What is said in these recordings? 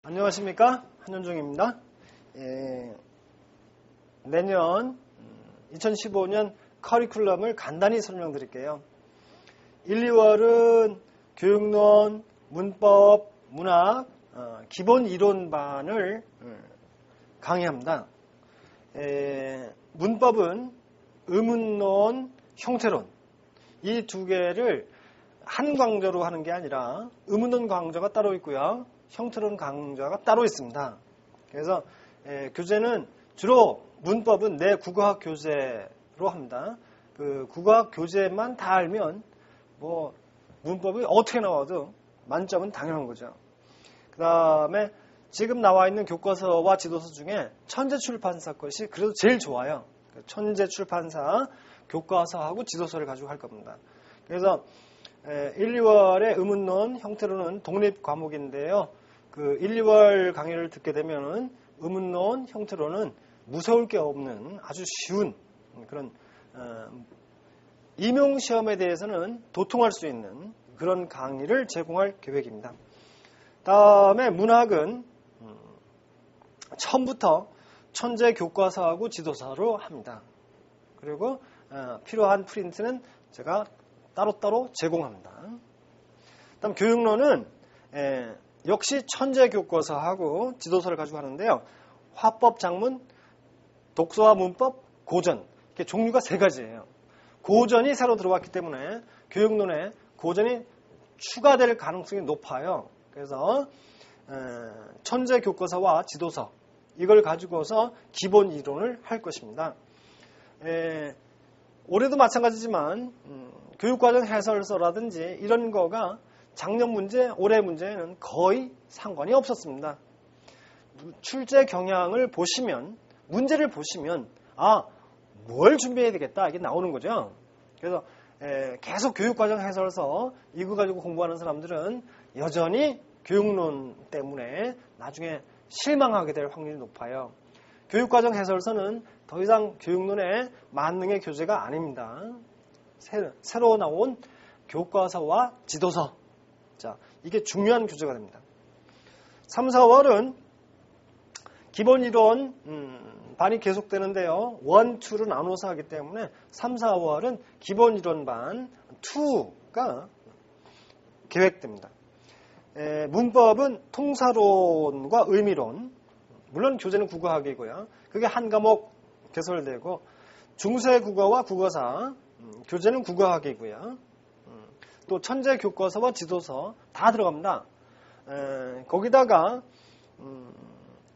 안녕하십니까? 한현종입니다. 내년 2015년 커리큘럼을 간단히 설명드릴게요. 1, 2월은 교육론, 문법, 문학, 기본 이론반을 강의합니다. 문법은 의문론, 형태론 이 두 개를 한 강좌로 하는 게 아니라 의문론 강좌가 따로 있고요. 형태론 강좌가 따로 있습니다. 그래서 교재는 주로 문법은 내 국어학 교재로 합니다. 그 국어학 교재만 다 알면 뭐 문법이 어떻게 나와도 만점은 당연한 거죠. 그 다음에 지금 나와 있는 교과서와 지도서 중에 천재출판사 것이 그래도 제일 좋아요. 천재출판사 교과서하고 지도서를 가지고 할 겁니다. 그래서 1, 2월의 의문론, 형태론은 독립 과목인데요. 그 1, 2월 강의를 듣게 되면은 의문론, 형태론은 무서울 게 없는 아주 쉬운 그런 임용 시험에 대해서는 도통할 수 있는 그런 강의를 제공할 계획입니다. 다음에 문학은 처음부터 천재 교과서하고 지도서로 합니다. 그리고 필요한 프린트는 제가 따로따로 제공합니다. 다음 교육론은 역시 천재 교과서하고 지도서를 가지고 하는데요. 화법, 작문, 독서와 문법, 고전 이렇게 종류가 세 가지예요. 고전이 새로 들어왔기 때문에 교육론에 고전이 추가될 가능성이 높아요. 그래서 천재 교과서와 지도서 이걸 가지고서 기본 이론을 할 것입니다. 올해도 마찬가지지만 교육과정 해설서라든지 이런 거가 작년 문제, 올해 문제에는 거의 상관이 없었습니다. 출제 경향을 보시면, 문제를 보시면 뭘 준비해야 되겠다 이게 나오는 거죠. 그래서 계속 교육과정 해설서 이거 가지고 공부하는 사람들은 여전히 교육론 때문에 나중에 실망하게 될 확률이 높아요. 교육과정 해설서는 더 이상 교육론의 만능의 교재가 아닙니다. 새로 나온 교과서와 지도서. 자, 이게 중요한 교재가 됩니다. 3, 4월은 기본 이론 반이 계속되는데요. 1, 2로 나눠서 하기 때문에 3, 4월은 기본 이론 반 2가 계획됩니다. 문법은 통사론과 의미론, 물론 교재는 국어학이고요. 그게 한 과목 개설되고 중세 국어와 국어사, 교재는 국어학이고요. 또 천재 교과서와 지도서 다 들어갑니다. 거기다가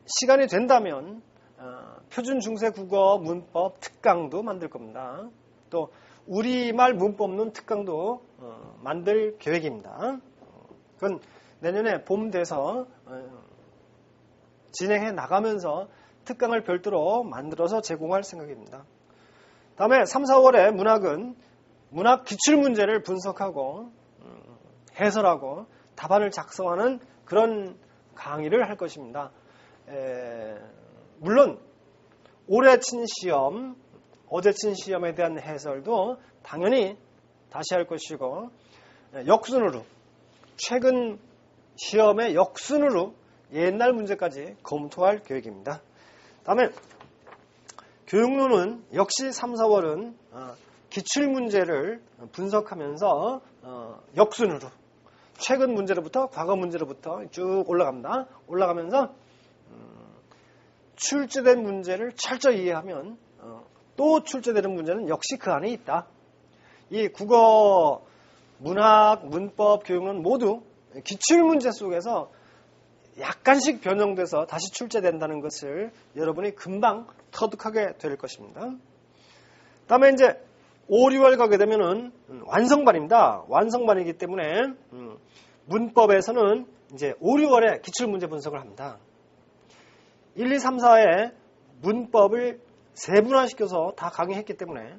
시간이 된다면 표준 중세 국어 문법 특강도 만들 겁니다. 또 우리말 문법론 특강도 만들 계획입니다. 그건 내년에 봄 돼서 진행해 나가면서 특강을 별도로 만들어서 제공할 생각입니다. 다음에 3, 4월에 문학은 문학 기출문제를 분석하고 해설하고 답안을 작성하는 그런 강의를 할 것입니다. 물론 올해 친 시험, 어제 친 시험에 대한 해설도 당연히 다시 할 것이고 역순으로 최근 시험의 역순으로 옛날 문제까지 검토할 계획입니다. 다음에 교육론은 역시 3, 4월은 기출문제를 분석하면서 역순으로 최근 문제로부터 과거 문제로부터 쭉 올라갑니다. 올라가면서 출제된 문제를 철저히 이해하면 또 출제되는 문제는 역시 그 안에 있다. 이 국어, 문학, 문법, 교육론 모두 기출문제 속에서 약간씩 변형돼서 다시 출제된다는 것을 여러분이 금방 터득하게 될 것입니다. 다음에 이제 5, 6월 가게 되면은 완성반입니다. 완성반이기 때문에 문법에서는 이제 5, 6월에 기출문제 분석을 합니다. 1, 2, 3, 4에 문법을 세분화시켜서 다 강의했기 때문에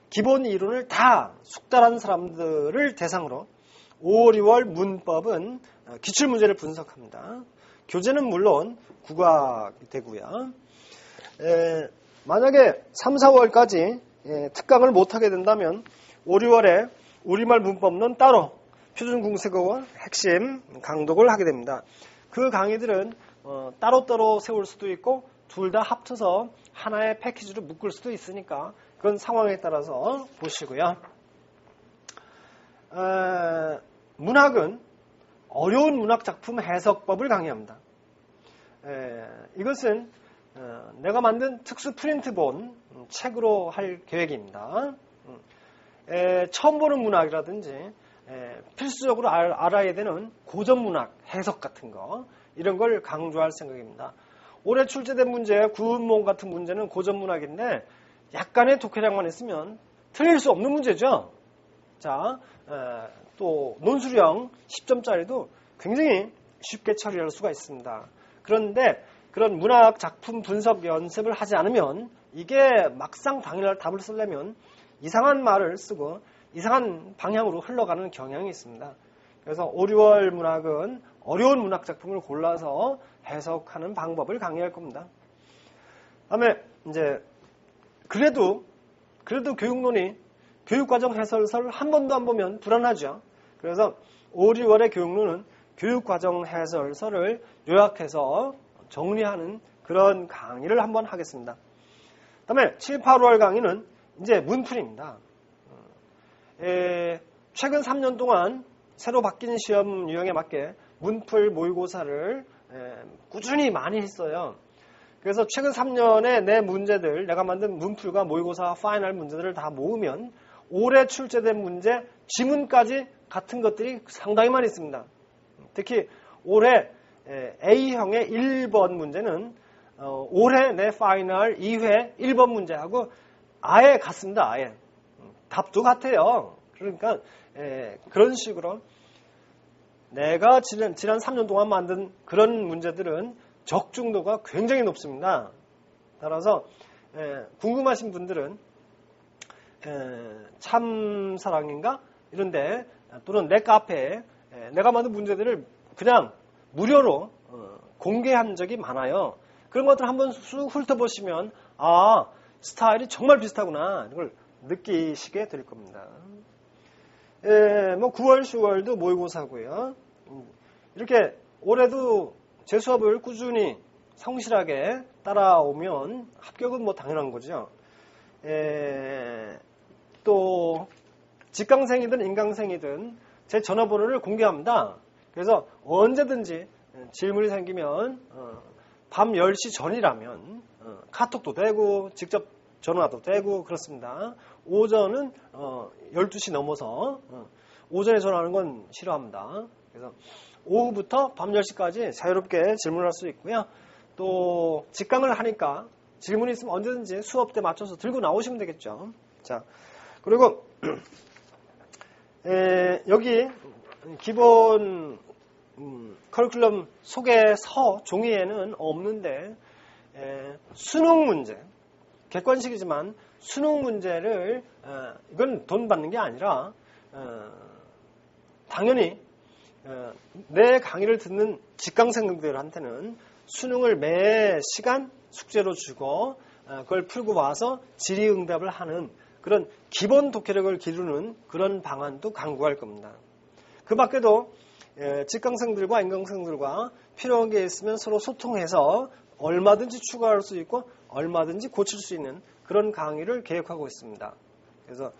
기본 이론을 다 숙달한 사람들을 대상으로 5, 6월 문법은 기출문제를 분석합니다. 교재는 물론 국어학이 되고요. 만약에 3, 4월까지 특강을 못하게 된다면 5, 6월에 우리말 문법론 따로 표준 공세국어 핵심 강독을 하게 됩니다. 그 강의들은 따로따로 세울 수도 있고 둘 다 합쳐서 하나의 패키지로 묶을 수도 있으니까 그건 상황에 따라서 보시고요. 문학은 어려운 문학작품 해석법을 강의합니다. 이것은 내가 만든 특수 프린트본 책으로 할 계획입니다. 처음 보는 문학이라든지 필수적으로 알아야 되는 고전문학 해석 같은 거 이런 걸 강조할 생각입니다. 올해 출제된 문제, 구운몽 같은 문제는 고전문학인데 약간의 독해량만 있으면 틀릴 수 없는 문제죠. 자, 또 논술형 10점짜리도 굉장히 쉽게 처리할 수가 있습니다. 그런데 그런 문학 작품 분석 연습을 하지 않으면 이게 막상 당일날 답을 쓰려면 이상한 말을 쓰고 이상한 방향으로 흘러가는 경향이 있습니다. 그래서 5, 6월 문학은 어려운 문학 작품을 골라서 해석하는 방법을 강의할 겁니다. 다음에 이제 그래도 교육론이 교육과정 해설서를 한 번도 안 보면 불안하죠. 그래서 5, 6월의 교육론은 교육과정 해설서를 요약해서 정리하는 그런 강의를 한번 하겠습니다. 다음에 7, 8월 강의는 이제 문풀입니다. 최근 3년 동안 새로 바뀐 시험 유형에 맞게 문풀 모의고사를 꾸준히 많이 했어요. 그래서 최근 3년의 내 문제들, 내가 만든 문풀과 모의고사 파이널 문제들을 다 모으면 올해 출제된 문제, 지문까지 같은 것들이 상당히 많이 있습니다. 특히 올해 A형의 1번 문제는 올해 내 파이널 2회 1번 문제하고 아예 같습니다. 아예. 답도 같아요. 그러니까 그런 식으로 내가 지난 3년 동안 만든 그런 문제들은 적중도가 굉장히 높습니다. 따라서 궁금하신 분들은 참사랑인가 이런데 또는 내 카페에 내가 만든 문제들을 그냥 무료로 공개한 적이 많아요. 그런 것들 한번 쑥 훑어보시면 아, 스타일이 정말 비슷하구나 이걸 느끼시게 될 겁니다. 뭐 9월, 10월도 모의고사고요. 이렇게 올해도 제 수업을 꾸준히 성실하게 따라오면 합격은 뭐 당연한 거죠. 또 직강생이든 인강생이든 제 전화번호를 공개합니다. 그래서 언제든지 질문이 생기면 밤 10시 전이라면 카톡도 되고 직접 전화도 되고 그렇습니다. 오전은 12시 넘어서 오전에 전화하는 건 싫어합니다. 그래서 오후부터 밤 10시까지 자유롭게 질문할 수 있고요. 또 직강을 하니까 질문이 있으면 언제든지 수업 때 맞춰서 들고 나오시면 되겠죠. 자, 그리고 여기 기본 커리큘럼 소개서 종이에는 없는데 수능 문제, 객관식이지만 수능 문제를 이건 돈 받는 게 아니라 당연히 내 강의를 듣는 직강생들한테는 수능을 매 시간 숙제로 주고 그걸 풀고 와서 질의응답을 하는 그런 기본 독해력을 기르는 그런 방안도 강구할 겁니다. 그 밖에도 직강생들과 인강생들과 필요한 게 있으면 서로 소통해서 얼마든지 추가할 수 있고 얼마든지 고칠 수 있는 그런 강의를 계획하고 있습니다. 그래서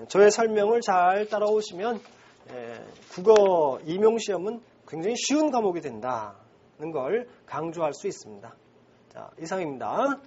저의 설명을 잘 따라오시면 국어 임용시험은 굉장히 쉬운 과목이 된다는 걸 강조할 수 있습니다. 자, 이상입니다.